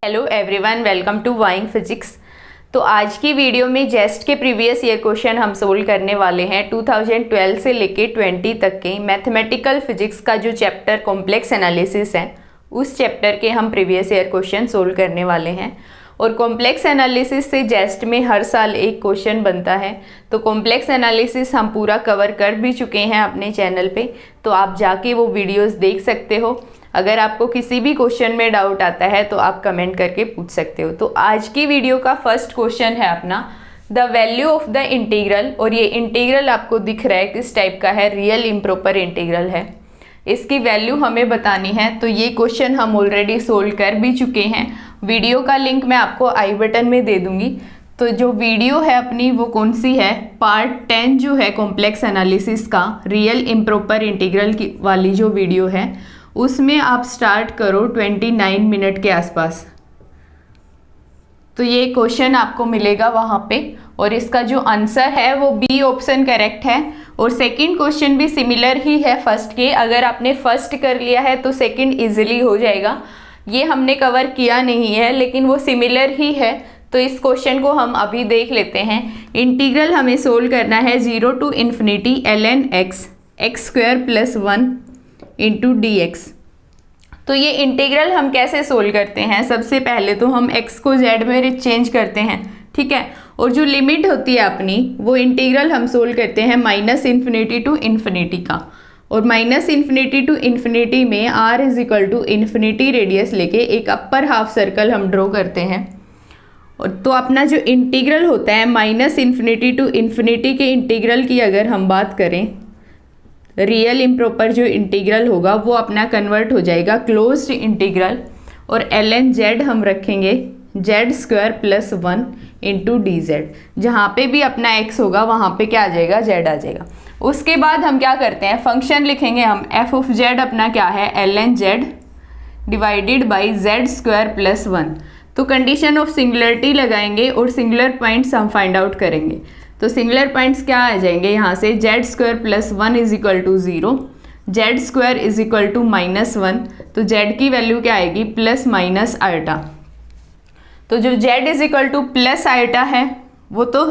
Hello everyone, welcome to वाइंग physics. तो आज की वीडियो में जेस्ट के प्रीवियस ईयर क्वेश्चन हम सोल्व करने वाले हैं। 2012 से लेके 20 तक के मैथमेटिकल फिजिक्स का जो चैप्टर कॉम्प्लेक्स एनालिसिस है, उस चैप्टर के हम प्रीवियस ईयर क्वेश्चन सोल्व करने वाले हैं। और कॉम्प्लेक्स एनालिसिस से जेस्ट में हर साल एक क्वेश्चन बनता है। तो कॉम्प्लेक्स एनालिसिस हम पूरा कवर कर भी चुके हैं अपने चैनल पे, तो आप जाके वो वीडियोस देख सकते हो। अगर आपको किसी भी क्वेश्चन में डाउट आता है तो आप कमेंट करके पूछ सकते हो। तो आज की वीडियो का फर्स्ट क्वेश्चन है अपना the value of the integral. और ये इंटीग्रल आपको दिख रहा है किस टाइप का है, रियल इम्प्रॉपर इंटीग्रल है। इसकी वैल्यू हमें बतानी है। तो ये क्वेश्चन हम ऑलरेडी सोल्व कर भी चुके हैं। वीडियो का लिंक मैं आपको आई बटन में दे दूंगी। तो जो वीडियो है अपनी वो कौन सी है, पार्ट 10 जो है कॉम्प्लेक्स एनालिसिस का रियल इम्प्रॉपर इंटीग्रल की वाली जो वीडियो है, उसमें आप स्टार्ट करो 29 मिनट के आसपास। तो ये क्वेश्चन आपको मिलेगा वहाँ पे। और इसका जो आंसर है वो बी ऑप्शन करेक्ट है। और सेकंड क्वेश्चन भी सिमिलर ही है फर्स्ट के। अगर आपने फर्स्ट कर लिया है तो सेकंड इजीली हो जाएगा। ये हमने कवर किया नहीं है लेकिन वो सिमिलर ही है। तो इस क्वेश्चन को हम अभी देख लेते हैं। इंटीग्रल हमें सोल्व करना है 0 to infinity ln x square plus 1 into dx। तो ये इंटीग्रल हम कैसे सोल्व करते हैं, सबसे पहले तो हम x को z में चेंज करते हैं, ठीक है। और जो लिमिट होती है अपनी वो इंटीग्रल हम सोल्व करते हैं -∞ टू इन्फिनिटी का। और -∞ टू इन्फिनिटी में r is equal to infinity radius लेके एक अपर हाफ सर्कल हम ड्रॉ करते हैं। और तो अपना जो इंटीग्रल होता है -∞ टू इन्फिनिटी के इंटीग्रल की अगर हम बात करें, रियल इम्प्रॉपर जो इंटीग्रल होगा वो अपना कन्वर्ट हो जाएगा क्लोज्ड इंटीग्रल। और ln z हम रखेंगे z square plus 1 into D Z. जहाँ पे भी अपना x होगा वहाँ पे क्या आ जाएगा, z आ जाएगा। उसके बाद हम क्या करते हैं, फंक्शन लिखेंगे हम f ऑफ z अपना क्या है, ln z divided by z square plus 1। तो कंडीशन ऑफ सिंगुलरिटी लगाएंगे और सिंगुलर पॉइंट्स हम फाइंड आउट करेंगे। तो सिंगुलर पॉइंट्स क्या आ जाएंगे यहाँ से, z square plus 1 is equal to 0, z square is equal to -1। तो z की वैल्यू क्या आएगी, प्लस माइनस आयोटा। तो जो z is equal two plus iota है वो तो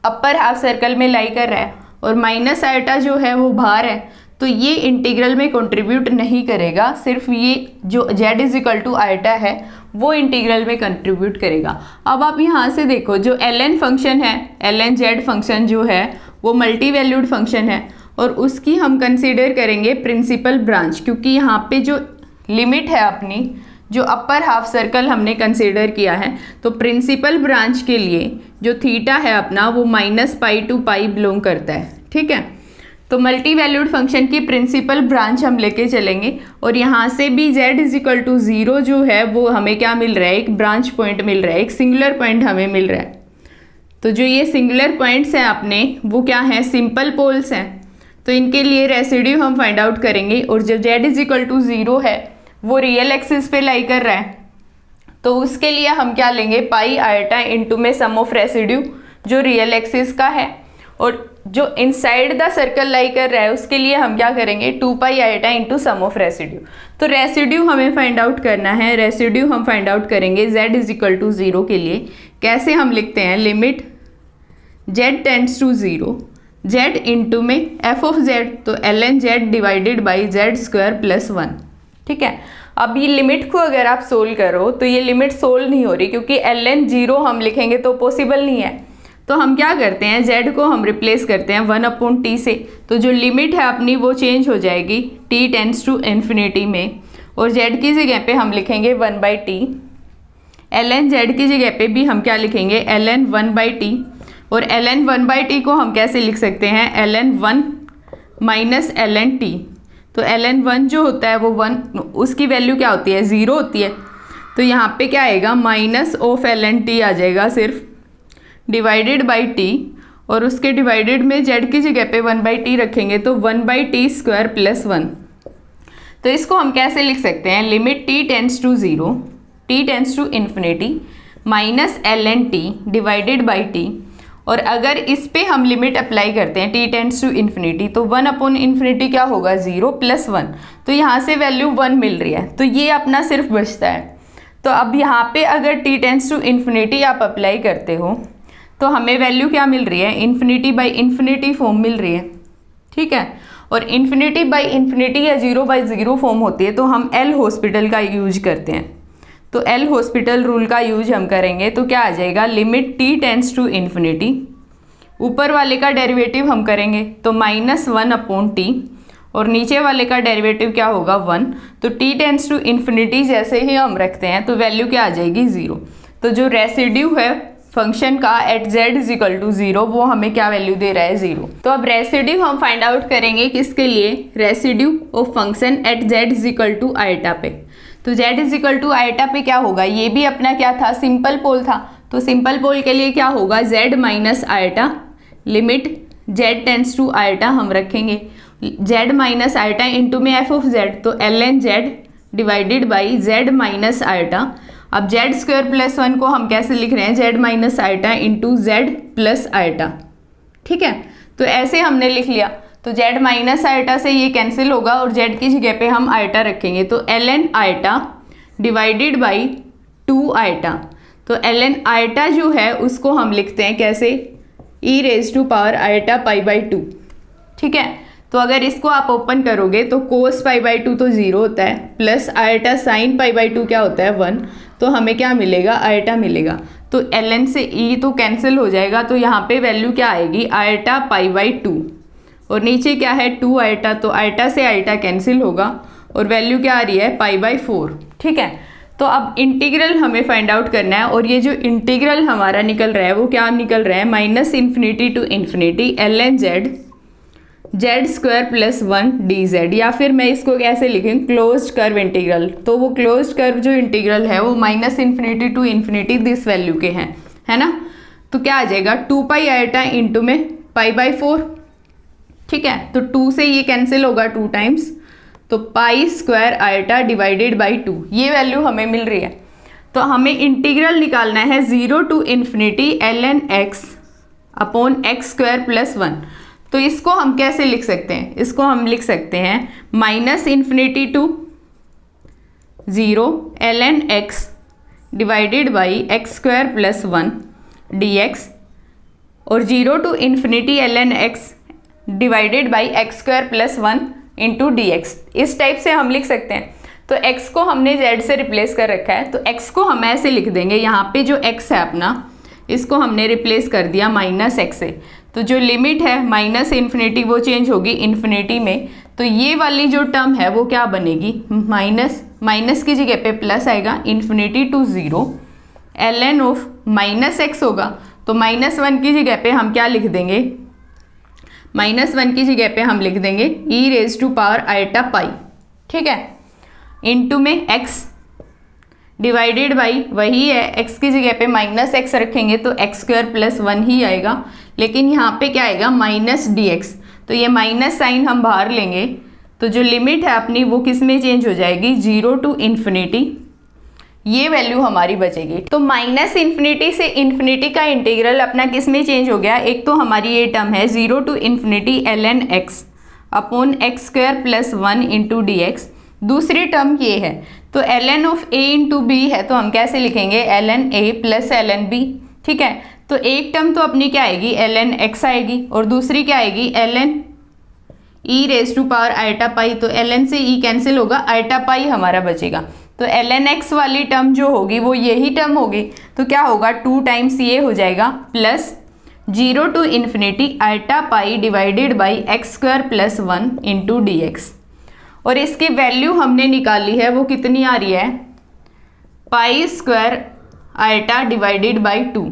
अपर हाफ सर्कल में लाई कर रहा है, और माइनस आयोटा जो है वो बाहर है। तो ये इंटीग्रल में कंट्रीब्यूट नहीं करेगा, सिर्फ ये जो z is equal to iota है वो इंटीग्रल में कंट्रीब्यूट करेगा। अब आप यहाँ से देखो, जो ln फंक्शन है, ln z फंक्शन जो है वो मल्टी वैल्यूड फंक्शन है। और उसकी हम कंसीडर करेंगे प्रिंसिपल ब्रांच, क्योंकि यहाँ पे जो लिमिट है अपनी, जो अपर हाफ सर्कल हमने कंसीडर किया है, तो प्रिंसिपल ब्रांच के लिए जो थीटा है अपना वो -π टू π बिलोंग करता है, ठीक है। तो मल्टी वैल्यूड फंक्शन की प्रिंसिपल ब्रांच हम लेके चलेंगे। और यहाँ से भी z इज इक्वल टू 0 जो है वो हमें क्या मिल रहा है, एक ब्रांच पॉइंट मिल रहा है, एक सिंगुलर पॉइंट हमें मिल रहा है। तो जो ये सिंगुलर पॉइंट्स हैं अपने वो क्या हैं, सिंपल पोल्स हैं। तो इनके लिए रेसिड्यू हम फाइंड आउट करेंगे। और जब z इज इक्वल टू 0 है वो रियल एक्सिस पे लाई कर रहा है, तो उसके लिए हम क्या लेंगे, पाई आयोटा इंटू में सम ऑफ रेसिड्यू जो रियल एक्सिस का है। और जो इनसाइड द सर्कल लाई कर रहा है उसके लिए हम क्या करेंगे, 2π iota into sum of residue. तो रेसिड्यू हमें फाइंड आउट करना है। रेसिड्यू हम फाइंड आउट करेंगे z इज इक्वल टू 0 के लिए। कैसे हम लिखते हैं, limit z tends to 0, z into में f ऑफ z, तो ln z divided by z square plus 1, ठीक है। अब ये लिमिट को अगर आप सोल्व करो तो ये लिमिट सोल्व नहीं हो रही, क्योंकि ln 0 हम लिखेंगे तो पॉसिबल नहीं है। तो हम क्या करते हैं, z को हम रिप्लेस करते हैं 1/t से। तो जो लिमिट है अपनी वो चेंज हो जाएगी t टेंड्स टू इन्फिनिटी में। और z की जगह पे हम लिखेंगे 1/t। ln z की जगह पे भी हम क्या लिखेंगे, ln 1/t। और ln 1/t को हम कैसे लिख सकते हैं, ln 1 माइनस ln t। तो ln 1 जो होता है वो 1, उसकी वैल्यू क्या होती है, 0 होती है। तो यहाँ पे क्या आएगा, माइनस ऑफ ln t आ जाएगा सिर्फ, डिवाइडेड बाई t। और उसके डिवाइडेड में z की जगह पे 1/t रखेंगे तो 1/t स्क्वायर प्लस 1। तो इसको हम कैसे लिख सकते हैं, limit t tends to 0, t tends to infinity minus ln t divided by t। और अगर इस पे हम लिमिट अप्लाई करते हैं t टेंड्स टू इन्फिनिटी, तो 1/∞ क्या होगा, 0 प्लस 1। तो यहाँ से वैल्यू 1 मिल रही है, तो ये अपना सिर्फ बचता है। तो अब यहाँ पे अगर t टेंस टू इन्फिनिटी आप अप्लाई करते हो तो हमें वैल्यू क्या मिल रही है, इन्फिनिटी बाई इन्फिनिटी फॉर्म मिल रही है, ठीक है। और इन्फिनिटी बाई इन्फिनिटी या 0/0 फॉर्म होती है तो हम एल हॉस्पिटल का यूज करते हैं। तो एल हॉस्पिटल रूल का यूज हम करेंगे तो क्या आ जाएगा, limit t tends to infinity, ऊपर वाले का डेरिवेटिव हम करेंगे तो -1/t और नीचे वाले का डेरिवेटिव क्या होगा 1। तो t टेंस टू इन्फिनिटी जैसे ही हम रखते हैं तो वैल्यू क्या आ जाएगी 0। तो जो रेसिड्यू है फंक्शन का एट z=0 वो हमें क्या वैल्यू दे रहा है 0। तो अब रेसिड्यू हम फाइंड आउट करेंगे किसके लिए, residue of function eight z=i पे। तो z=i पे क्या होगा, ये भी अपना क्या था, सिंपल पोल था। तो सिंपल पोल के लिए क्या होगा z minus iota, limit z tends to iota हम रखेंगे, z माइनस आइटा इंटू में f ऑफ z, तो ln z divided by z minus iota. अब z² + 1 को हम कैसे लिख रहे हैं, z minus iota into z plus iota, ठीक है। तो ऐसे हमने लिख लिया। तो z माइनस आइटा से ये कैंसिल होगा और z की जगह पे हम आइटा रखेंगे, तो ln iota divided by 2 iota. तो ln आइटा जो है उसको हम लिखते हैं कैसे, e⁻i π/2, ठीक है। तो अगर इसको आप ओपन करोगे तो cos π/2 तो 0 होता है, प्लस आइटा sin π/2 क्या होता है 1, तो हमें क्या मिलेगा, आइटा मिलेगा। तो ln से e तो कैंसिल हो जाएगा, तो यहाँ पे वैल्यू क्या आएगी, आइटा π/2 और नीचे क्या है 2 आइटा, तो आइटा से आइटा कैंसिल होगा और वैल्यू क्या आ रही है π/4, ठीक है। तो अब इंटीग्रल हमें फाइंड आउट करना है और ये जो इंटीग्रल हमारा निकल रहा है वो क्या निकल रहा है, -∞ to infinity ln z² + 1 dz, या फिर मैं इसको कैसे लिखें, क्लोज्ड कर्व इंटीग्रल। तो वो क्लोज्ड कर्व जो इंटीग्रल है वो -∞ टू इन्फिनिटी दिस वैल्यू के हैं, है ना। तो क्या आ जाएगा 2π आइटा इंटू में π/4, ठीक है। तो 2 से ये कैंसिल होगा 2 टाइम्स, तो π² आइटा डिवाइडेड बाई 2, ये वैल्यू हमें मिल रही है। तो हमें इंटीग्रल निकालना है 0 to infinity ln x upon x² + 1। तो इसको हम कैसे लिख सकते हैं, इसको हम लिख सकते हैं -∞ to 0 ln x divided by x² + 1 dx और 0 to infinity ln x divided by x² + 1 into dx। इस टाइप से हम लिख सकते हैं। तो x को हमने z से रिप्लेस कर रखा है, तो x को हम ऐसे लिख देंगे, यहाँ पे जो x है अपना इसको हमने रिप्लेस कर दिया -x से। तो जो लिमिट है -∞ वो चेंज होगी इन्फिनिटी में, तो ये वाली जो टर्म है वो क्या बनेगी, माइनस की जगह पे प्लस आएगा, ∞ टू 0 ln ऑफ -x होगा। तो -1 की जगह पे हम क्या लिख देंगे, -1 की जगह पे हम लिख देंगे e⁻i π, ठीक है, इंटू में x डिवाइडेड बाई वही है, x की जगह पे -x रखेंगे तो x² + 1 ही आएगा, लेकिन यहाँ पे क्या आएगा -dx। तो ये माइनस साइन हम बाहर लेंगे, तो जो लिमिट है अपनी वो किस में चेंज हो जाएगी, 0 टू इन्फिनिटी, ये वैल्यू हमारी बचेगी। तो -∞ से इन्फिनिटी का इंटीग्रल अपना किस में चेंज हो गया, एक तो हमारी ये टर्म है 0 to infinity ln x upon x² + 1 into dx, दूसरी टर्म ये है। तो ln of a into b है, तो हम कैसे लिखेंगे ln a + ln b, ठीक है। तो एक टर्म तो अपनी क्या आएगी ln x आएगी और दूसरी क्या आएगी ln e⁻i π, तो ln से e कैंसिल होगा, आइटा पाई हमारा बचेगा। तो ln x वाली टर्म जो होगी वो यही टर्म होगी, तो क्या होगा 2 टाइम्स ये हो जाएगा plus 0 to infinity iota pi divided by x² + 1 into dx। और इसकी वैल्यू हमने निकाली है वो कितनी आ रही है, π² आइटा डिवाइडेड बाई 2।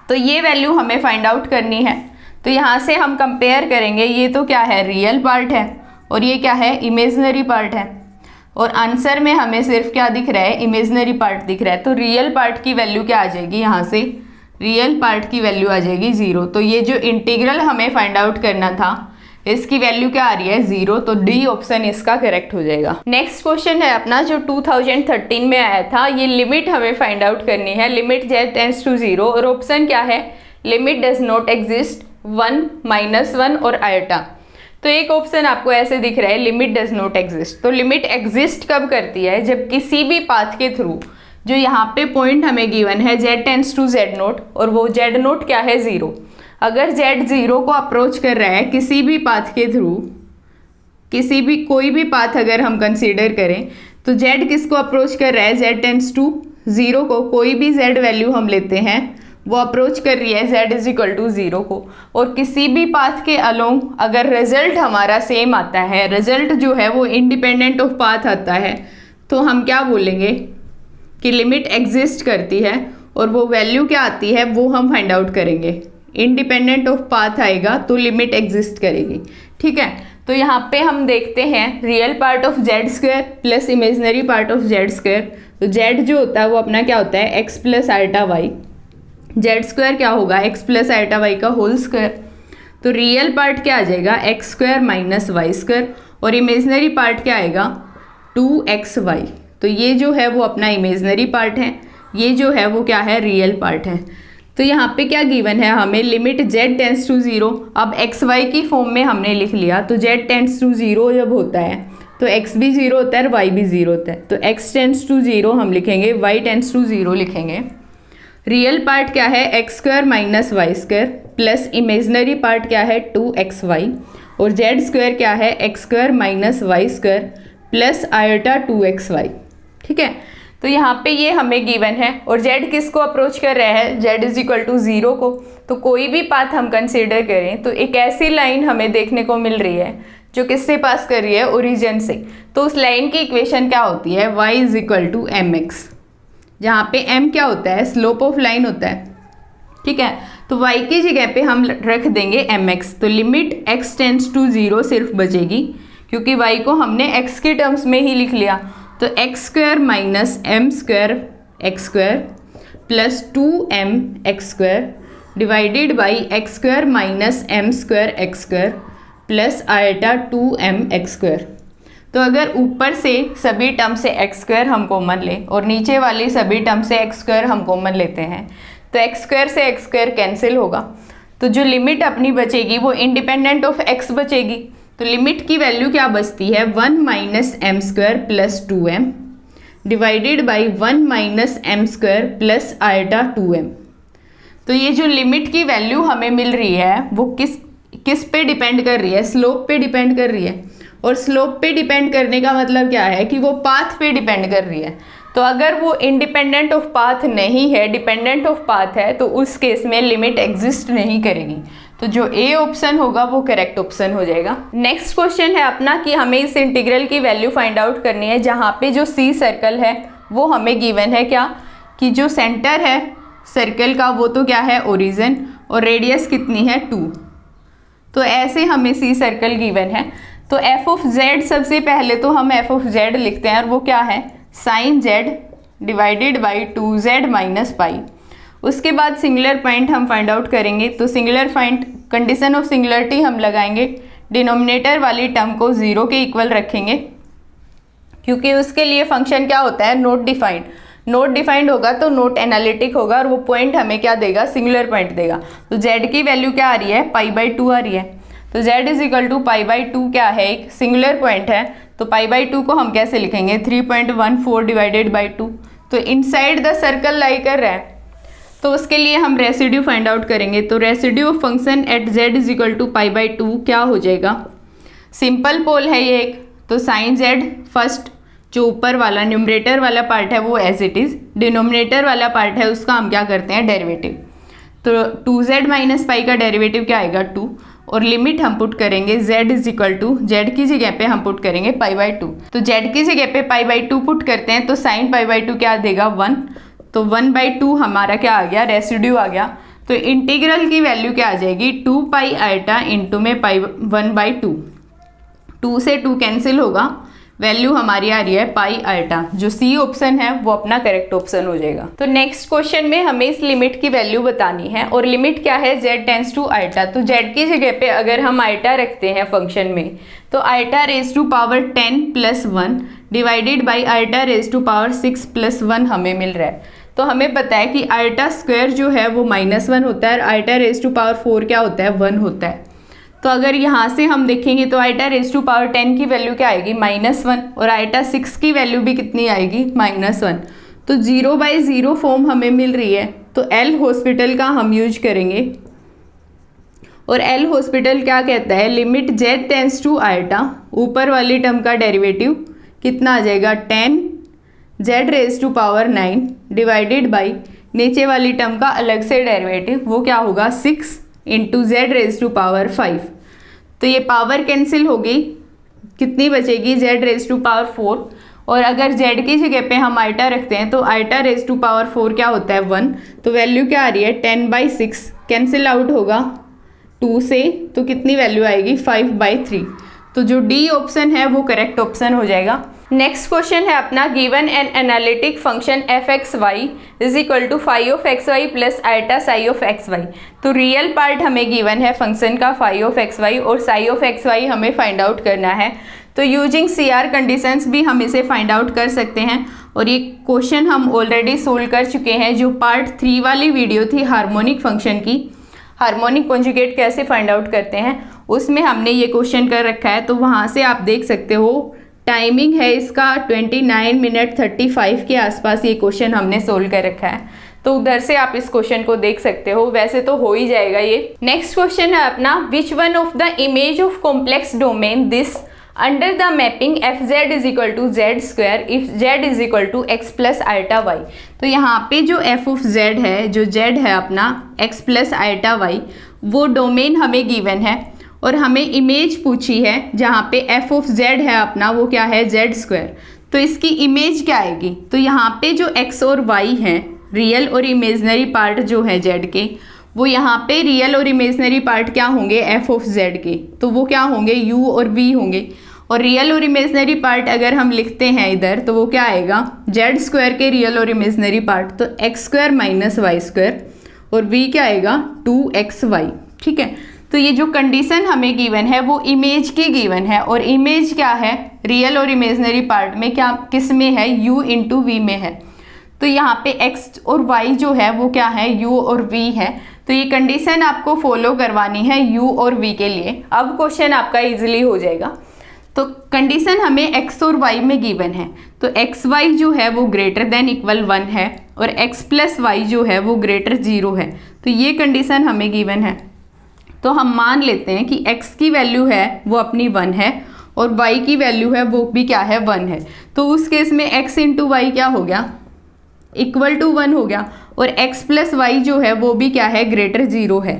तो ये वैल्यू हमें फाइंड आउट करनी है। तो यहाँ से हम कंपेयर करेंगे, ये तो क्या है रियल पार्ट है और ये क्या है इमेजिनरी पार्ट है, और आंसर में हमें सिर्फ क्या दिख रहा है, इमेजिनरी पार्ट दिख रहा है। तो रियल पार्ट की वैल्यू क्या आ जाएगी, यहाँ से रियल पार्ट की वैल्यू आ जाएगी 0। तो ये जो इंटीग्रल हमें फाइंड आउट करना था इसकी वैल्यू क्या आ रही है 0, तो डी ऑप्शन इसका करेक्ट हो जाएगा। नेक्स्ट क्वेश्चन है अपना जो 2013 में आया था, ये लिमिट हमें फाइंड आउट करनी है, लिमिट z टेंड्स टू 0, और ऑप्शन क्या है, लिमिट डज नॉट एग्जिस्ट 1, -1 और आइटा। तो एक ऑप्शन आपको ऐसे दिख रहा है लिमिट डज नॉट एग्जिस्ट। तो लिमिट एग्जिस्ट कब करती है, जब किसी भी पाथ के थ्रू जो यहाँ पे पॉइंट हमें गिवन है z tends to z naught, और वो z नोट क्या है 0। अगर z 0 को अप्रोच कर रहा है किसी भी पाथ के थ्रू, किसी भी कोई भी पाथ अगर हम कंसीडर करें तो z किसको अप्रोच कर रहा है, z टेंड्स टू 0 को, कोई भी z वैल्यू हम लेते हैं वो अप्रोच कर रही है z इज इक्वल टू 0 को। और किसी भी पाथ के अलोंग अगर रिजल्ट हमारा सेम आता है, रिजल्ट जो है वो इंडिपेंडेंट ऑफ पाथ आता है, तो हम क्या बोलेंगे कि लिमिट एग्जिस्ट करती है, और वो वैल्यू क्या आती है वो हम फाइंड आउट करेंगे। इंडिपेंडेंट ऑफ पाथ आएगा तो लिमिट एग्जिस्ट करेगी, ठीक है। तो यहाँ पे हम देखते हैं real part of Z square plus imaginary part of Z square. तो जेड जो होता है वो अपना क्या होता है x plus iota Y, Z square क्या होगा एक्स प्लस आइटा वाई का होल स्क्वायर। तो रियल पार्ट क्या आ जाएगा x square minus y square, और इमेजनरी पार्ट क्या आएगा 2xy। तो ये जो है वो अपना इमेजनरी पार्ट है, ये जो है वो क्या है रियल पार्ट है। तो यहाँ पे क्या गिवन है हमें, लिमिट z टेंड्स टू 0। अब xy की फॉर्म में हमने लिख लिया, तो z टेंड्स टू 0 जब होता है तो x भी 0 होता है और y भी 0 होता है। तो x टेंड्स टू 0 हम लिखेंगे, y टेंड्स टू 0 लिखेंगे। रियल पार्ट क्या है x square minus y square, plus imaginary part क्या है 2xy, और z स्क्वायर क्या है x square minus y square plus iota 2xy, ठीक है। तो यहाँ पे ये हमें गिवन है, और z किसको अप्रोच कर रहा है, z इज इक्वल टू 0 को। तो कोई भी पाथ हम कंसीडर करें तो एक ऐसी लाइन हमें देखने को मिल रही है जो किससे पास कर रही है, ओरिजिन से। तो उस लाइन की इक्वेशन क्या होती है, y is equal to mx, जहाँ पे m क्या होता है स्लोप ऑफ लाइन होता है, ठीक है। तो y की जगह पे हम रख देंगे mx, तो लिमिट x टेंड्स टू 0 सिर्फ बचेगी, क्योंकि y को हमने x के टर्म्स में ही लिख लिया। तो x square minus m square x square plus 2m x square divided by x square minus m square x square plus iota 2m x square. तो अगर ऊपर से सभी टर्म से एक्स स्क्वायर हम कॉमन लें और नीचे वाली सभी टर्म से एक्स स्क्वायर हम कॉमन लेते हैं, तो एक्स स्क्वायर से एक्स स्क्वायर कैंसिल होगा। तो जो लिमिट अपनी बचेगी वो इंडिपेंडेंट ऑफ एक्स बचेगी। तो लिमिट की वैल्यू क्या बचती है 1 minus m square plus 2m divided by 1 minus m square plus iota 2m। तो ये जो लिमिट की वैल्यू हमें मिल रही है वो किस पे डिपेंड कर रही है, स्लोप पे डिपेंड कर रही है। और स्लोप पे डिपेंड करने का मतलब क्या है कि वो पाथ पे डिपेंड कर रही है। तो अगर वो इंडिपेंडेंट ऑफ पाथ नहीं है, डिपेंडेंट ऑफ पाथ है, तो उस केस में लिमिट एग्जिस्ट नहीं करेगी। तो जो ए ऑप्शन होगा वो करेक्ट ऑप्शन हो जाएगा। नेक्स्ट क्वेश्चन है अपना कि हमें इस इंटीग्रल की वैल्यू फाइंड आउट करनी है, जहाँ पे जो सी सर्कल है वो हमें गिवन है क्या कि जो सेंटर है सर्कल का वो तो क्या है ओरिजिन, और रेडियस कितनी है 2। तो ऐसे हमें सी सर्कल गिवन है। तो एफ ऑफ जेड सबसे पहले तो हम एफ ऑफ जेड लिखते हैं, और वो क्या है sine z divided by 2z minus pi. उसके बाद सिंगुलर पॉइंट हम फाइंड आउट करेंगे। तो singular point condition of singularity हम लगाएंगे, डिनोमिनेटर वाली टर्म को 0 के इक्वल रखेंगे, क्योंकि उसके लिए फंक्शन क्या होता है नॉट डिफाइंड। नॉट डिफाइंड होगा तो नॉट एनालिटिक होगा, और वो पॉइंट हमें क्या देगा सिंगुलर पॉइंट देगा। तो z की वैल्यू क्या आ रही है π/2 आ रही है। तो z इज इक्वल टू π/2 क्या है एक सिंगुलर पॉइंट है। तो π/2 को हम कैसे लिखेंगे 3.14 डिवाइडेड बाई 2। तो इनसाइड द सर्कल लाई कर रहा है, तो उसके लिए हम रेसिड्यू फाइंड आउट करेंगे। तो residue of function at z is equal to π/2 क्या हो जाएगा, सिंपल पोल है ये एक। तो साइन z फर्स्ट जो ऊपर वाला न्यूमरेटर वाला पार्ट है वो एज इट इज़, डिनोमिनेटर वाला पार्ट है उसका हम क्या करते हैं डेरिवेटिव। तो 2z माइनस पाई का डेरिवेटिव क्या आएगा 2, और लिमिट हम पुट करेंगे z is equal to z की जगह पे हम पुट करेंगे π/2। तो z की जगह पे π/2 पुट करते हैं, तो साइन π/2 क्या देगा 1। तो 1/2 हमारा क्या आ गया रेसिड्यू आ गया। तो इंटीग्रल की वैल्यू क्या आ जाएगी 2 पाई आयटा इंटू में पाई 1/2। 2 से 2 कैंसिल होगा, वैल्यू हमारी आ रही है पाई आयटा। जो सी ऑप्शन है वो अपना करेक्ट ऑप्शन हो जाएगा। तो नेक्स्ट क्वेश्चन में हमें इस लिमिट की वैल्यू बतानी है, और लिमिट क्या है z टेंड्स टू आयटा। तो z की जगह पे अगर हम आयटा रखते हैं फंक्शन में, तो iota raise to power 10 plus 1 डिवाइडेड बाई iota raise to power 6 plus 1 हमें मिल रहा है। तो हमें पता है कि आयटा स्क्वायर जो है वो -1 होता है, और आयटा रेज टू पावर 4 क्या होता है 1 होता है। तो अगर यहाँ से हम देखेंगे तो आयटा रेज टू पावर 10 की वैल्यू क्या आएगी -1, और आयटा 6 की वैल्यू भी कितनी आएगी -1। तो 0/0 फॉर्म हमें मिल रही है, तो एल हॉस्पिटल का हम यूज करेंगे। और एल हॉस्पिटल क्या कहता है, limit z tends to iota, ऊपर वाली टर्म का डेरिवेटिव कितना आ जाएगा 10 z⁻⁹ डिवाइडेड बाई नीचे वाली टर्म का अलग से डेरिवेटिव, वो क्या होगा 6 × z⁻⁵। तो ये पावर कैंसिल होगी, कितनी बचेगी z⁻⁴। और अगर z की जगह पे हम आइटा रखते हैं तो आइटा⁻⁴ क्या होता है 1, तो वैल्यू क्या आ रही है 10/6, कैंसिल आउट होगा 2 से, तो कितनी वैल्यू आएगी 5/3। तो जो डी ऑप्शन है वो करेक्ट ऑप्शन हो जाएगा। नेक्स्ट क्वेश्चन है अपना, given an analytic function f(x,y) is equal to φ(x,y) plus iota ψ(x,y). तो रियल पार्ट हमें गिवन है फंक्शन का φ(x,y) और ψ(x,y) हमें फाइंड आउट करना है। तो यूजिंग CR कंडीशंस भी हम इसे फाइंड आउट कर सकते हैं, और ये क्वेश्चन हम ऑलरेडी सोल्व कर चुके हैं। जो पार्ट 3 वाली वीडियो थी हार्मोनिक फंक्शन की, हार्मोनिक कॉन्जुगेट कैसे फाइंड आउट करते हैं, उसमें हमने ये क्वेश्चन कर रखा है। तो वहाँ से आप देख सकते हो, टाइमिंग है इसका 29 मिनट 35 के आसपास ये क्वेश्चन हमने सोल्व कर रखा है। तो उधर से आप इस क्वेश्चन को देख सकते हो, वैसे तो हो ही जाएगा ये। नेक्स्ट क्वेश्चन है अपना, which one of the image of complex domain this under the mapping fz is equal to z² if z is equal to x plus iota y। तो यहाँ पे जो f ऑफ z है, जो z है अपना x प्लस आइटा y, वो domain हमें गिवन है और हमें इमेज पूछी है जहाँ पे f ऑफ z है अपना, वो क्या है z²। तो इसकी इमेज क्या आएगी, तो यहाँ पे जो x और y हैं, रियल और इमेजनरी पार्ट जो है z के, वो यहाँ पे रियल और इमेजनरी पार्ट क्या होंगे f ऑफ z के, तो वो क्या होंगे u और v होंगे। और रियल और इमेजनरी पार्ट अगर हम लिखते हैं इधर, तो वो क्या आएगा z² के रियल और इमेजनरी पार्ट, तो x² माइनस y² और v क्या आएगा 2xy। ठीक है, तो ये जो कंडीशन हमें गिवन है वो इमेज की गिवन है, और इमेज क्या है रियल और इमेजनरी पार्ट में, क्या किस में है u इंटू v में है। तो यहाँ पे x और y जो है वो क्या है u और v है। तो ये कंडीशन आपको फॉलो करवानी है u और v के लिए। अब क्वेश्चन आपका इजीली हो जाएगा। तो कंडीशन हमें x और y में गिवन है, तो xy जो है वो ग्रेटर देन इक्वल 1 है और x प्लस वाई जो है वो ग्रेटर 0 है। तो ये कंडीशन हमें गिवन है। तो हम मान लेते हैं कि x की वैल्यू है वो अपनी 1 है और y की वैल्यू है वो भी क्या है 1 है। तो उस केस में x इंटू वाई क्या हो गया इक्वल टू 1 हो गया, और x प्लस वाई जो है वो भी क्या है ग्रेटर 0 है।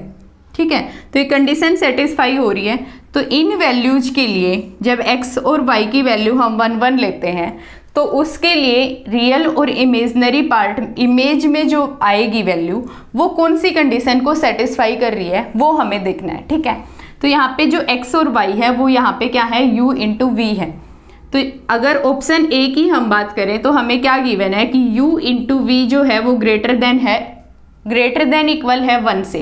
ठीक है, तो ये कंडीशन सेटिस्फाई हो रही है। तो इन वैल्यूज के लिए जब x और y की वैल्यू हम 1 लेते हैं, तो उसके लिए रियल और इमेजनरी पार्ट, इमेज में जो आएगी वैल्यू, वो कौन सी कंडीशन को सेटिस्फाई कर रही है वो हमें देखना है। ठीक है, तो यहाँ पे जो x और y है वो यहाँ पे क्या है u इंटू वी है। तो अगर ऑप्शन ए की हम बात करें तो हमें क्या गिवन है कि u इंटू वी जो है वो ग्रेटर देन इक्वल है 1 से।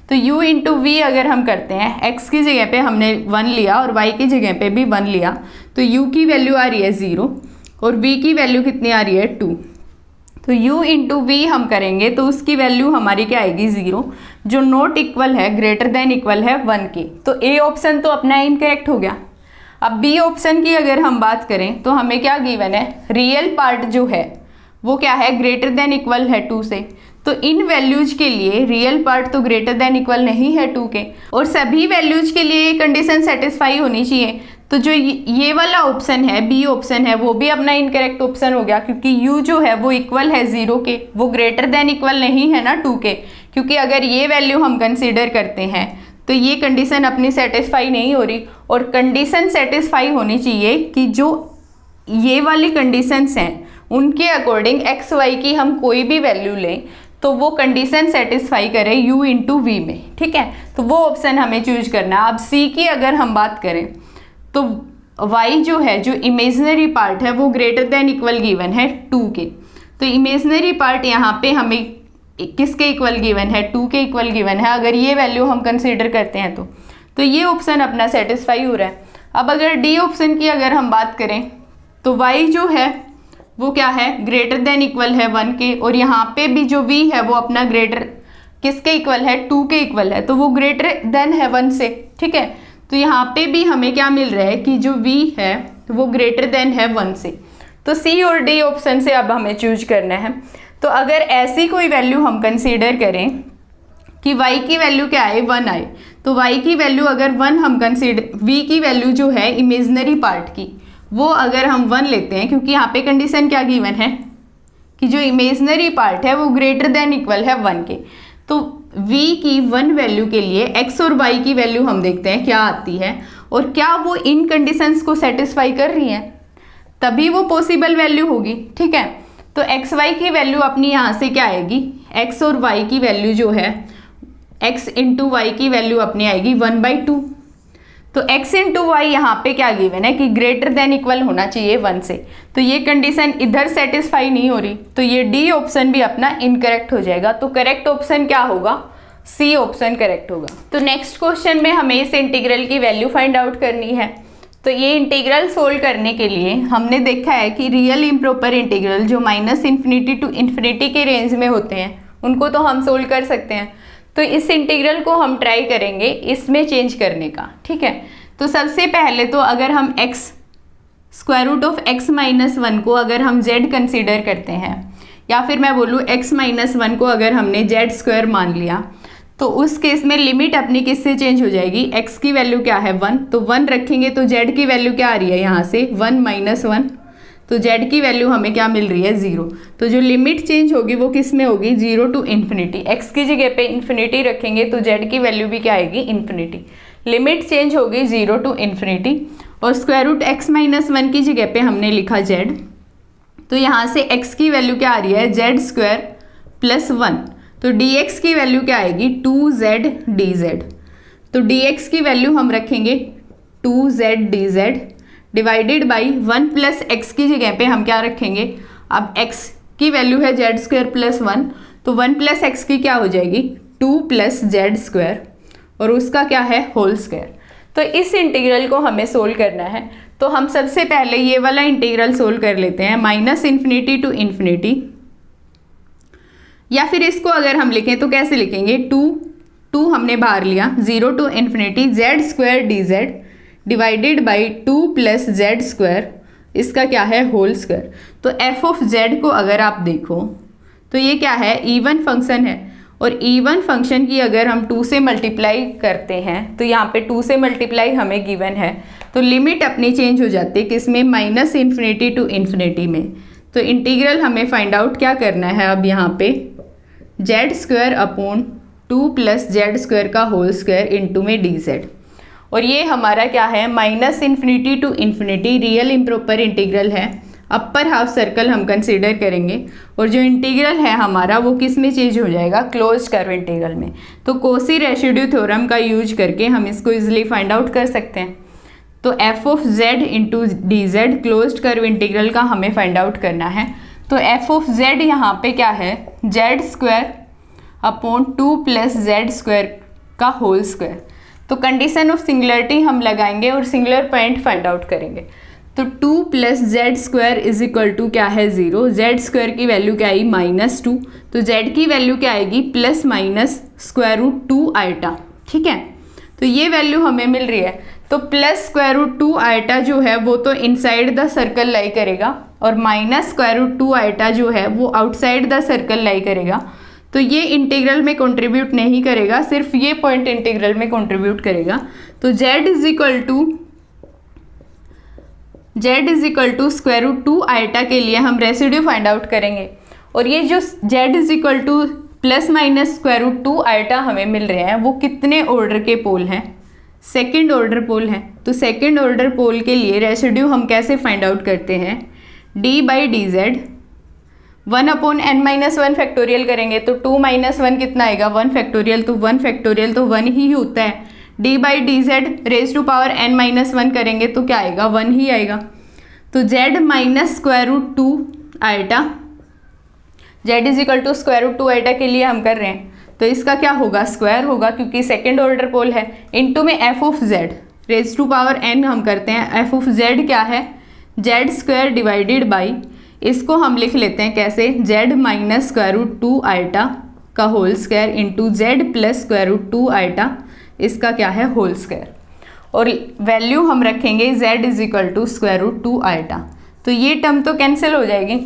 तो u इंटू वी अगर हम करते हैं, x की जगह पे हमने 1 लिया और y की जगह पे भी 1 लिया, तो u की वैल्यू आ रही है 0 और v की वैल्यू कितनी आ रही है 2। तो u इंटू वी हम करेंगे तो उसकी वैल्यू हमारी क्या आएगी 0, जो नॉट इक्वल है ग्रेटर देन इक्वल है 1 के। तो ए ऑप्शन तो अपना इनकरेक्ट हो गया। अब बी ऑप्शन की अगर हम बात करें तो हमें क्या गिवन है, रियल पार्ट जो है वो क्या है ग्रेटर देन इक्वल है 2 से। तो इन वैल्यूज के लिए रियल पार्ट तो ग्रेटर देन इक्वल नहीं है 2 के, और सभी वैल्यूज के लिए ये कंडीशन सेटिस्फाई होनी चाहिए। तो जो ये वाला ऑप्शन है, बी ऑप्शन है, वो भी अपना इनकरेक्ट ऑप्शन हो गया, क्योंकि u जो है वो इक्वल है 0 के, वो ग्रेटर देन इक्वल नहीं है ना 2 के। क्योंकि अगर ये वैल्यू हम कंसीडर करते हैं तो ये कंडीशन अपनी सेटिस्फाई नहीं हो रही, और कंडीशन सेटिस्फाई होनी चाहिए कि जो ये वाली कंडीशंस हैं उनके अकॉर्डिंग एक्स वाई की हम कोई भी वैल्यू लें तो वो कंडीशन सेटिस्फाई करे u इंटू वी में। ठीक है, तो वो ऑप्शन हमें चूज करना है। अब सी की अगर हम बात करें तो y जो है, जो इमेजनरी पार्ट है, वो ग्रेटर देन इक्वल गिवन है 2 के। तो इमेजनरी पार्ट यहाँ पे हमें किसके इक्वल गिवन है, 2 के इक्वल गिवन है। अगर ये वैल्यू हम कंसीडर करते हैं तो ये ऑप्शन अपना सेटिस्फाई हो रहा है। अब अगर डी ऑप्शन की अगर हम बात करें तो y जो है वो क्या है ग्रेटर देन इक्वल है 1 के, और यहाँ पे भी जो v है वो अपना ग्रेटर किसके इक्वल है 2 के इक्वल है, तो वो ग्रेटर देन है 1 से। ठीक है, तो यहाँ पे भी हमें क्या मिल रहा है कि जो v है वो ग्रेटर देन है 1 से। तो सी और डी ऑप्शन से अब हमें चूज करना है। तो अगर ऐसी कोई वैल्यू हम कंसीडर करें कि y की वैल्यू क्या आए 1 आए, तो y की वैल्यू अगर 1 हम कंसीडर, v की वैल्यू जो है इमेजनरी पार्ट की वो अगर हम 1 लेते हैं, क्योंकि यहाँ पे कंडीशन क्या गिवन है कि जो इमेजनरी पार्ट है वो ग्रेटर देन इक्वल है 1 के, तो v की 1 वैल्यू के लिए x और y की वैल्यू हम देखते हैं क्या आती है और क्या वो इन कंडीशंस को सेटिस्फाई कर रही है, तभी वो पॉसिबल वैल्यू होगी। ठीक है, तो एक्स वाई की वैल्यू अपनी यहाँ से क्या आएगी, x और y की वैल्यू जो है x इंटू वाई की वैल्यू अपनी आएगी 1/2। तो x इंटू वाई यहाँ पे क्या गिवन है कि ग्रेटर देन इक्वल होना चाहिए 1 से, तो ये कंडीशन इधर सेटिस्फाई नहीं हो रही, तो ये डी ऑप्शन भी अपना इनकरेक्ट हो जाएगा। तो करेक्ट ऑप्शन क्या होगा, सी ऑप्शन करेक्ट होगा। तो नेक्स्ट क्वेश्चन में हमें इस इंटीग्रल की वैल्यू फाइंड आउट करनी है। तो ये इंटीग्रल सोल्व करने के लिए हमने देखा है कि रियल इम्प्रॉपर इंटीग्रल जो -∞ टू ∞ के रेंज में होते हैं उनको तो हम सोल्व कर सकते हैं। तो इस इंटीग्रल को हम ट्राई करेंगे इसमें चेंज करने का। ठीक है, तो सबसे पहले तो अगर हम x√x-1 को अगर हम z कंसीडर करते हैं, या फिर मैं बोलूँ x-1 को अगर हमने z² मान लिया, तो उस केस में लिमिट अपनी किससे चेंज हो जाएगी, x की वैल्यू क्या है 1, तो 1 रखेंगे तो z की वैल्यू क्या आ रही है यहाँ से 1 - 1, तो z की वैल्यू हमें क्या मिल रही है 0। तो जो लिमिट चेंज होगी वो किस में होगी, 0 टू ∞। x की जगह पे ∞ रखेंगे तो z की वैल्यू भी क्या आएगी ∞। लिमिट चेंज होगी 0 टू ∞, और √x-1 की जगह पे हमने लिखा z, तो यहाँ से x की वैल्यू क्या आ रही है z² + 1, तो dx की वैल्यू क्या आएगी 2z dz। तो dx की वैल्यू हम रखेंगे 2z dz divided by 1 + x की जगह पे हम क्या रखेंगे, अब x की वैल्यू है z² + 1, तो 1 + x की क्या हो जाएगी 2 + z², और उसका क्या है होल स्क्वायर। तो इस इंटीग्रल को हमें सोल्व करना है, तो हम सबसे पहले ये वाला इंटीग्रल सोल्व कर लेते हैं -∞ टू ∞, या फिर इसको अगर हम लिखें तो कैसे लिखेंगे, 2 हमने बाहर लिया, 0 to ∞ z² dz divided by 2 + z², इसका क्या है होल स्क्वायर। तो f ऑफ z को अगर आप देखो तो ये क्या है इवन फंक्शन है, और इवन फंक्शन की अगर हम 2 से मल्टीप्लाई करते हैं तो यहाँ पे 2 से मल्टीप्लाई हमें गिवन है, तो लिमिट अपनी चेंज हो जाती है किसमें -∞ टू ∞ में। तो इंटीग्रल हमें फाइंड आउट क्या करना है अब यहाँ पे z² / 2 + z² का होल स्क्वायर इंटू में dz, और ये हमारा क्या है -∞ टू ∞, रियल इम्प्रॉपर इंटीग्रल है। अपर हाफ सर्कल हम कंसीडर करेंगे, और जो इंटीग्रल है हमारा वो किस में चेंज हो जाएगा, क्लोज्ड कर्व इंटीग्रल में। तो कोसी रेसिड्यू थ्योरम का यूज करके हम इसको इजीली फाइंड आउट कर सकते हैं। तो f of z into dz closed curve integral का हमें फाइंड आउट करना है। तो f ऑफ z यहाँ पे क्या है z² / 2 + z² का होल स्क्वायर। तो कंडीशन ऑफ सिंगुलरिटी हम लगाएंगे और सिंगुलर पॉइंट फाइंड आउट करेंगे। तो 2 + z² = क्या है 0, z² की वैल्यू क्या आई -2, तो z की वैल्यू क्या आएगी ±√2 i। ठीक है, तो ये वैल्यू हमें मिल रही है। तो +√2 i जो है वो तो इनसाइड द सर्कल लाई करेगा, और -√2 i जो है वो आउटसाइड द सर्कल लाई करेगा। तो ये इंटीग्रल में कंट्रीब्यूट नहीं करेगा, सिर्फ ये पॉइंट इंटीग्रल में कंट्रीब्यूट करेगा। तो z √2 i के लिए हम रेसिड्यू फाइंड आउट करेंगे, और ये जो z ±√2 i हमें मिल रहे हैं वो कितने ऑर्डर के पोल हैं, सेकंड ऑर्डर पोल हैं। तो सेकंड ऑर्डर पोल के लिए रेसिड्यू हम कैसे फाइंड आउट करते हैं, d/dz 1/n-1 फैक्टोरियल करेंगे तो 2 - 1 कितना आएगा 1 फैक्टोरियल, तो 1 फैक्टोरियल तो 1 ही होता है। d/dz n-1 करेंगे तो क्या आएगा 1 ही आएगा। तो z -√2 i, z √2 i के लिए हम कर रहे हैं, तो इसका क्या होगा स्क्वायर होगा क्योंकि सेकेंड ऑर्डर पोल है, इनटू में f ऑफ z n हम करते हैं। f ऑफ z क्या है z² डिवाइडेड बाई, इसको हम लिख लेते हैं कैसे z -√2 i का whole square into z +√2 i, इसका क्या है होल स्क्वायर, और वैल्यू हम रखेंगे z √2 i। तो ये टर्म तो कैंसिल हो जाएगी।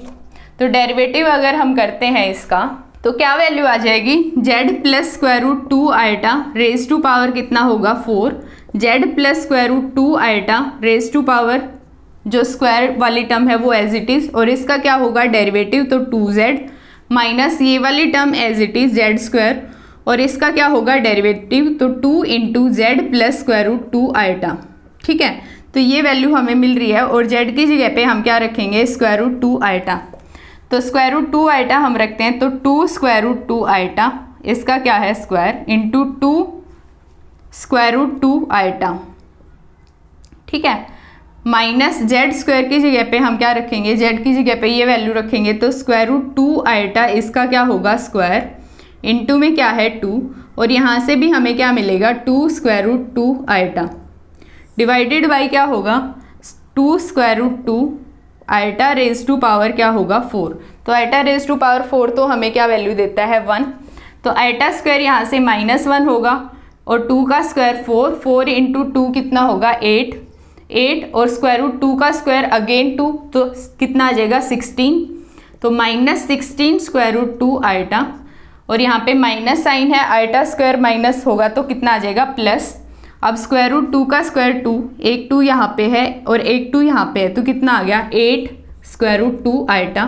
तो डेरिवेटिव अगर हम करते हैं इसका तो क्या वैल्यू आ जाएगी, z plus square root 2 iota raise to power कितना होगा 4, z plus square root 2 iota raise to power जो स्क्वायर वाली टर्म है वो एज इट इज़, और इसका क्या होगा डेरिवेटिव, तो 2z माइनस ये वाली term as it is z square, और इसका क्या होगा डेरिवेटिव, तो 2 into z plus square root 2 iota. ठीक है, तो ये वैल्यू हमें मिल रही है, और z की जगह पे हम क्या रखेंगे स्क्वायर रूट 2 आइटा। तो स्क्वायर रूट 2 आइटा हम रखते हैं, तो 2 स्क्वायर रूट 2 आइटा, इसका क्या है square, into 2 square root 2 iota. ठीक है, माइनस जेड स्क्वायर की जगह पे हम क्या रखेंगे, जेड की जगह पे ये वैल्यू रखेंगे, तो स्क्वायर रूट 2 आइटा इसका क्या होगा स्क्वायर, इंटू में क्या है 2, और यहाँ से भी हमें क्या मिलेगा 2 square root 2 iota, divided by क्या होगा 2 square root 2 iota raise to power क्या होगा 4। तो आइटा रेज टू पावर 4 तो हमें क्या वैल्यू देता है 1। तो आइटा स्क्वायर यहाँ से -1 होगा, और 2 का स्क्वायर 4, 4 इंटू 2 कितना होगा 8, और स्क्वायर रूट 2 का स्क्वायर अगेन 2, तो कितना आ जाएगा 16, तो -16 स्क्वायर रूट 2 आइटा, और यहाँ पे माइनस साइन है, आइटा स्क्वायर माइनस होगा तो कितना आ जाएगा प्लस। अब स्क्वायर रूट 2 का स्क्वायर 2, एक 2 यहाँ पे है और एक 2 यहाँ पे है, तो कितना आ गया 8 square root 2 iota,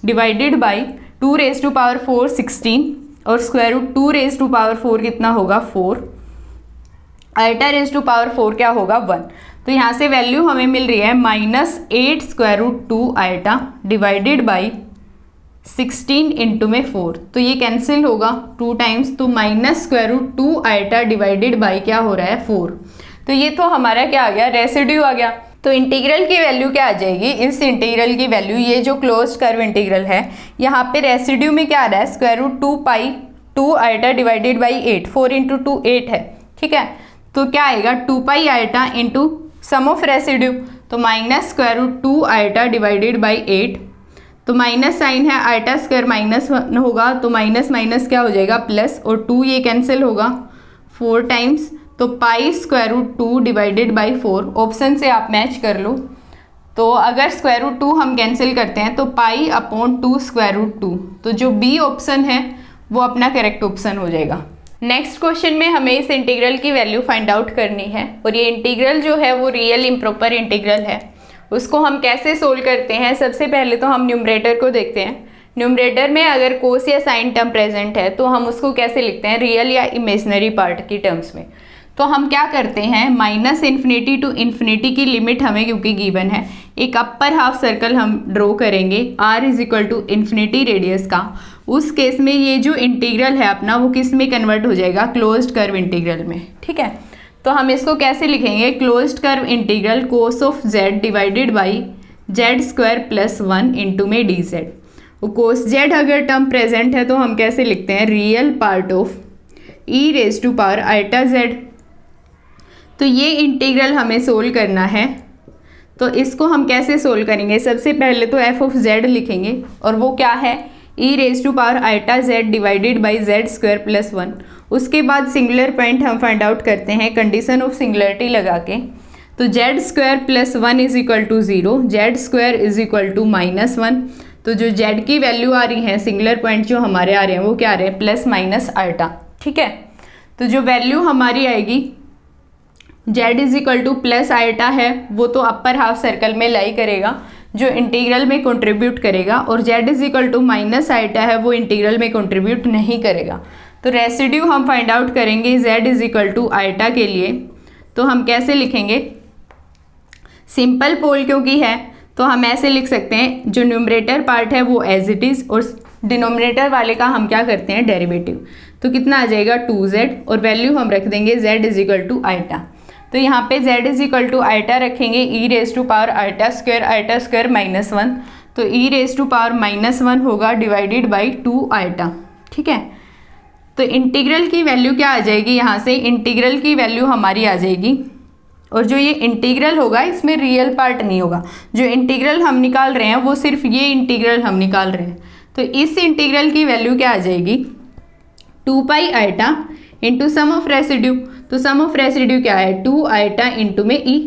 divided by 2 raise to power 4 16, और square root 2 raise to power 4 कितना होगा 4, आइटा रेज टू पावर 4 क्या होगा 1। तो यहाँ से वैल्यू हमें मिल रही है -8 square root 2 iota divided by 16 into में 4, तो ये कैंसिल होगा 2 टाइम्स, तो minus square root 2 iota divided by क्या हो रहा है 4। तो ये तो हमारा क्या आ गया रेसिड्यू आ गया। तो इंटीग्रल की वैल्यू क्या आ जाएगी, इस इंटीग्रल की वैल्यू, ये जो क्लोज्ड कर्व इंटीग्रल है यहाँ पे रेसिड्यू में क्या आ रहा है square root 2 pi 2 iota divided by 8, 4 into 2 8 है। ठीक है, तो क्या आएगा 2 pi iota into sum of residue, तो minus square root 2 iota divided by 8, तो माइनस साइन है, आइटा स्क्वायर -1 होगा, तो माइनस माइनस क्या हो जाएगा प्लस, और 2 ये कैंसिल होगा 4 टाइम्स, तो pi square root 2 divided by 4, option से आप मैच कर लो। तो अगर स्क्वायर रूट 2 हम कैंसिल करते हैं तो पाई अपॉन 2 स्क्वायर रूट 2, तो जो बी ऑप्शन है वो अपना करेक्ट ऑप्शन हो जाएगा। नेक्स्ट क्वेश्चन में हमें इस इंटीग्रल की वैल्यू फाइंड आउट करनी है, और ये इंटीग्रल जो है वो रियल इम्प्रॉपर इंटीग्रल है। उसको हम कैसे सोल्व करते हैं, सबसे पहले तो हम न्यूमरेटर को देखते हैं। न्यूमरेटर में अगर कोस या साइन टर्म प्रेजेंट है तो हम उसको कैसे लिखते हैं, रियल या इमेजिनरी पार्ट की टर्म्स में। तो हम क्या करते हैं, -∞ टू इन्फिनिटी की लिमिट हमें क्योंकि गिवन है, एक अपर हाफ सर्कल हम ड्रॉ करेंगे r = इन्फिनिटी रेडियस का। उस केस में ये जो इंटीग्रल है अपना वो किस में कन्वर्ट हो जाएगा, क्लोज्ड कर्व इंटीग्रल में। ठीक है, तो हम इसको कैसे लिखेंगे, closed curve integral cos of z divided by z² plus 1 into में dz। वो कोस z अगर टर्म प्रेजेंट है तो हम कैसे लिखते हैं, रियल पार्ट ऑफ e⁻∗z। तो ये इंटीग्रल हमें सोल्व करना है, तो इसको हम कैसे सोल्व करेंगे, सबसे पहले तो f ऑफ z लिखेंगे, और वो क्या है e⁻∗z divided by z² plus 1। उसके बाद सिंगुलर पॉइंट हम फाइंड आउट करते हैं कंडीशन ऑफ सिंगुलरिटी लगा के। तो z² प्लस 1 = 0, z² = -1। तो जो z की वैल्यू आ रही है, सिंगुलर पॉइंट जो हमारे आ रहे हैं वो क्या आ रहे हैं, प्लस माइनस आइटा। ठीक है, तो जो वैल्यू हमारी आएगी z प्लस आइटा है वो तो अपर हाफ सर्कल में लाई करेगा, जो इंटीग्रल में कंट्रीब्यूट करेगा, और z माइनस आइटा है वो इंटीग्रल में कंट्रीब्यूट नहीं करेगा। तो रेसिड्यू हम फाइंड आउट करेंगे z आइटा के लिए, तो हम कैसे लिखेंगे, सिंपल पोल क्योंकि है तो हम ऐसे लिख सकते हैं, जो न्यूमरेटर पार्ट है वो एज इट इज़, और डिनोमिनेटर वाले का हम क्या करते हैं डेरिवेटिव। तो कितना आ जाएगा 2z, और वैल्यू हम रख देंगे z आइटा। तो यहाँ पे z आइटा रखेंगे e⁻∗² -1, तो e⁻⁻1 होगा डिवाइडेड बाई 2 आइटा। ठीक है, तो इंटीग्रल की वैल्यू क्या आ जाएगी, यहाँ से इंटीग्रल की वैल्यू हमारी आ जाएगी, और जो ये इंटीग्रल होगा इसमें रियल पार्ट नहीं होगा, जो इंटीग्रल हम निकाल रहे हैं वो सिर्फ ये इंटीग्रल हम निकाल रहे हैं। तो इस इंटीग्रल की वैल्यू क्या आ जाएगी, 2 pi iota into sum of residue. तो सम ऑफ रेसिड्यू क्या है, 2 आइटा इंटू में e।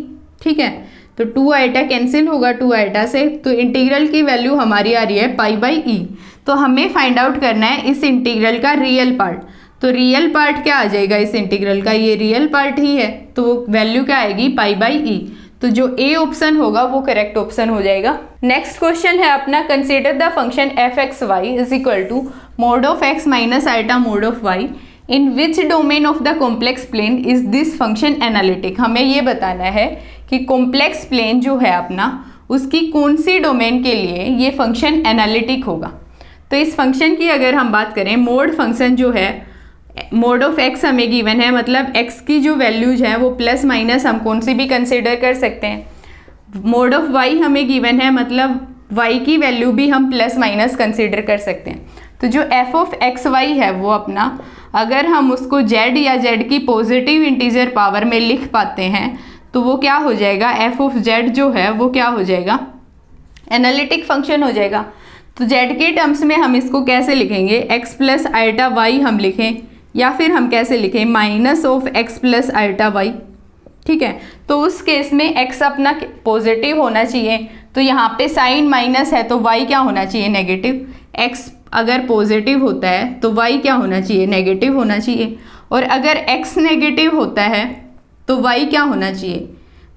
ठीक है, तो 2 आइटा कैंसिल होगा 2 आइटा से, तो इंटीग्रल की वैल्यू हमारी आ रही है पाई बाई ई। तो हमें फाइंड आउट करना है इस इंटीग्रल का रियल पार्ट। तो रियल पार्ट क्या आ जाएगा इस इंटीग्रल का, ये रियल पार्ट ही है, तो वैल्यू क्या आएगी पाई बाई ई। तो जो ए ऑप्शन होगा वो करेक्ट ऑप्शन हो जाएगा। नेक्स्ट क्वेश्चन है अपना, consider the function f x y is equal to mod of x minus iota mod of y in which domain of the complex plane is this function analytic. हमें ये बताना है कि complex plane जो है अपना उसकी कौन सी डोमेन के लिए ये फंक्शन एनालिटिक होगा। तो इस फंक्शन की अगर हम बात करें, मोड फंक्शन जो है, मोड ऑफ एक्स हमें गिवन है, मतलब एक्स की जो वैल्यूज हैं वो प्लस माइनस हम कौन सी भी कंसिडर कर सकते हैं। मोड ऑफ वाई हमें गिवन है, मतलब वाई की वैल्यू भी हम प्लस माइनस कंसिडर कर सकते हैं। तो जो एफ ऑफ एक्स वाई है वो अपना, अगर हम उसको जेड या जेड की पॉजिटिव इंटीजर पावर में लिख पाते हैं तो वो क्या हो जाएगा, एफ ऑफ जेड जो है वो क्या हो जाएगा, एनालिटिक फंक्शन हो जाएगा। तो जेड के टर्म्स में हम इसको कैसे लिखेंगे, एक्स प्लस आइटा वाई हम लिखें, या फिर हम कैसे लिखें minus of x plus iota y. ठीक है, तो उस केस में एक्स अपना पॉजिटिव होना चाहिए, तो यहाँ पे साइन माइनस है तो वाई क्या होना चाहिए, नेगेटिव। एक्स अगर पॉजिटिव होता है तो वाई क्या होना चाहिए, नेगेटिव होना चाहिए। और अगर एक्स नेगेटिव होता है तो वाई क्या होना चाहिए,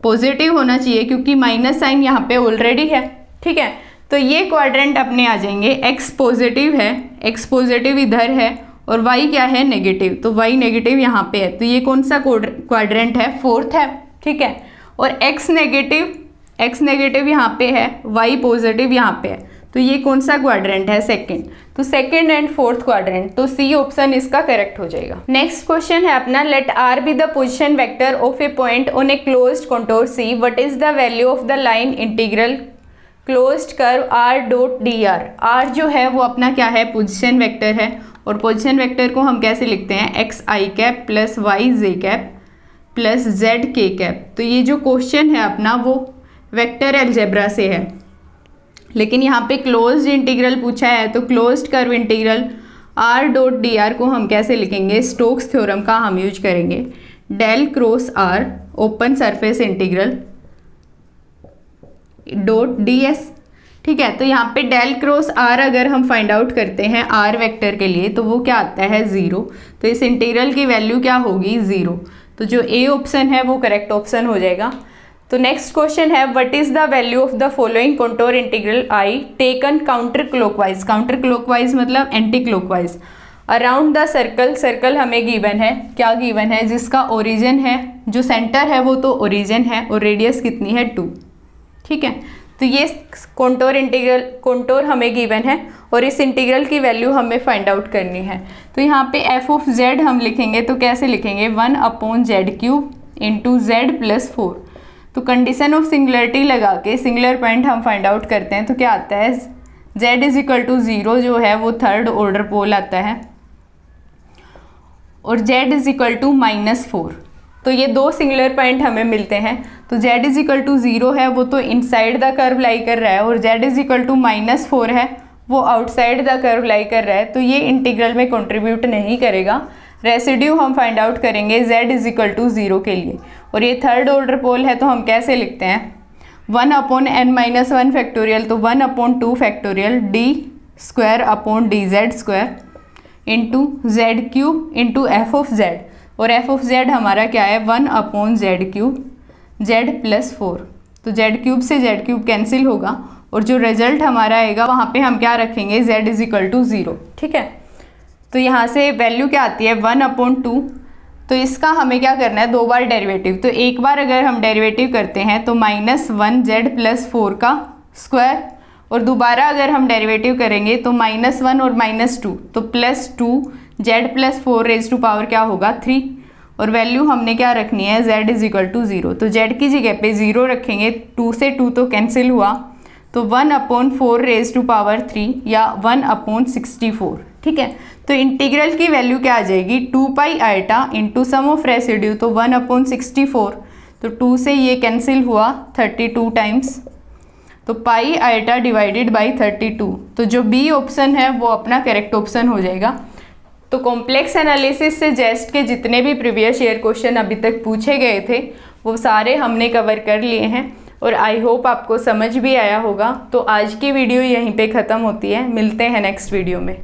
पॉजिटिव होना चाहिए, क्योंकि माइनस साइन यहाँ पे ऑलरेडी है। ठीक है, तो ये क्वाड्रेंट अपने आ जाएंगे, एक्स पॉजिटिव है, एक्स पॉजिटिव इधर है और y क्या है, नेगेटिव, तो y नेगेटिव यहाँ पे है, तो ये कौन सा क्वाड्रेंट है, फोर्थ है। ठीक है, और x नेगेटिव यहाँ पे है, y पॉजिटिव यहाँ पे है, तो ये कौन सा क्वाड्रेंट है, सेकंड। तो सेकंड एंड फोर्थ क्वाड्रेंट, तो सी ऑप्शन इसका करेक्ट हो जाएगा। नेक्स्ट क्वेश्चन है अपना, let r be the position vector of a point on a closed contour C, what is the value of the line integral closed curve r dot d r. r जो है वो अपना क्या है, position vector है, और position vector को हम कैसे लिखते हैं, एक्स आई कैप प्लस वाई जे कैप प्लस जेड के कैप। तो ये जो क्वेश्चन है अपना वो वेक्टर अलजेब्रा से है, लेकिन यहाँ पे क्लोज्ड इंटीग्रल पूछा है, तो closed curve integral R dot d are को हम कैसे लिखेंगे, स्टोक्स थ्योरम का हम यूज करेंगे, del cross r open surface integral dot d s. ठीक है, तो यहाँ पे डेल क्रॉस आर अगर हम फाइंड आउट करते हैं आर वेक्टर के लिए तो वो क्या आता है, 0। तो इस इंटीग्रल की वैल्यू क्या होगी, 0। तो जो ए ऑप्शन है वो करेक्ट ऑप्शन हो जाएगा। तो नेक्स्ट क्वेश्चन है, what is the value of the following contour integral I taken counter clockwise. Counter clockwise मतलब anti clockwise around the circle. Circle हमें गिवन है, क्या गिवन है, जिसका ओरिजिन है, जो सेंटर है वो तो ओरिजिन है, और रेडियस कितनी है, 2। ठीक है, तो ये कंटूर हमें गिवन है और इस इंटीग्रल की वैल्यू हमें फाइंड आउट करनी है। तो यहाँ पे एफ ऑफ जेड हम लिखेंगे, तो कैसे लिखेंगे, 1/z³ इंटू जेड प्लस 4। तो कंडीशन ऑफ सिंगुलरिटी लगा के सिंगुलर पॉइंट हम फाइंड आउट करते हैं, तो क्या आता है, z इज इक्वल टू 0 जो है वो थर्ड ऑर्डर पोल आता है, और z इज इक्वल टू -4। तो ये दो सिंगुलर पॉइंट हमें मिलते हैं। तो z इज इक्वल टू 0 है वो तो इनसाइड द कर्व लाई कर रहा है, और z इज इक्वल टू -4 है वो आउटसाइड द कर्व लाई कर रहा है, तो ये इंटीग्रल में कंट्रीब्यूट नहीं करेगा। रेसिड्यू हम फाइंड आउट करेंगे z इज इक्वल टू 0 के लिए, और ये थर्ड ऑर्डर पोल है तो हम कैसे लिखते हैं, 1/n-1 फैक्टोरियल, तो 1/2 factorial d² into z³ into F of Z, और एफ ऑफ जेड हमारा क्या है, 1/z³ z प्लस 4। तो z³ से z³ कैंसिल होगा, और जो रिजल्ट हमारा आएगा वहाँ पे हम क्या रखेंगे, z इज इक्वल टू 0। ठीक है, तो यहाँ से वैल्यू क्या आती है, 1/2। तो इसका हमें क्या करना है, 2 बार डेरिवेटिव। तो एक बार अगर हम डेरिवेटिव करते हैं तो -1z प्लस 4 का स्क्वायर, और दोबारा अगर हम डेरिवेटिव करेंगे तो -1 और -2, तो +2z plus 4 raise to power क्या होगा, 3। और वैल्यू हमने क्या रखनी है, z इज इक्वल टू 0। तो z की जगह पे 0 रखेंगे, 2 से 2 तो कैंसिल हुआ, तो 1/4 रेज़ टू पावर 3 या 1/64। ठीक है, तो इंटीग्रल की वैल्यू क्या आ जाएगी, 2πi into sum of residue, तो 1/64। तो 2 से ये कैंसिल हुआ 32 टाइम्स, तो पाई आइटा डिवाइडेड बाई 32। तो जो बी ऑप्शन है वो अपना करेक्ट ऑप्शन हो जाएगा। तो कॉम्प्लेक्स एनालिसिस से जेस्ट के जितने भी प्रीवियस ईयर क्वेश्चन अभी तक पूछे गए थे वो सारे हमने कवर कर लिए हैं। और आई होप आपको समझ भी आया होगा। तो आज की वीडियो यहीं पे ख़त्म होती है, मिलते हैं नेक्स्ट वीडियो में।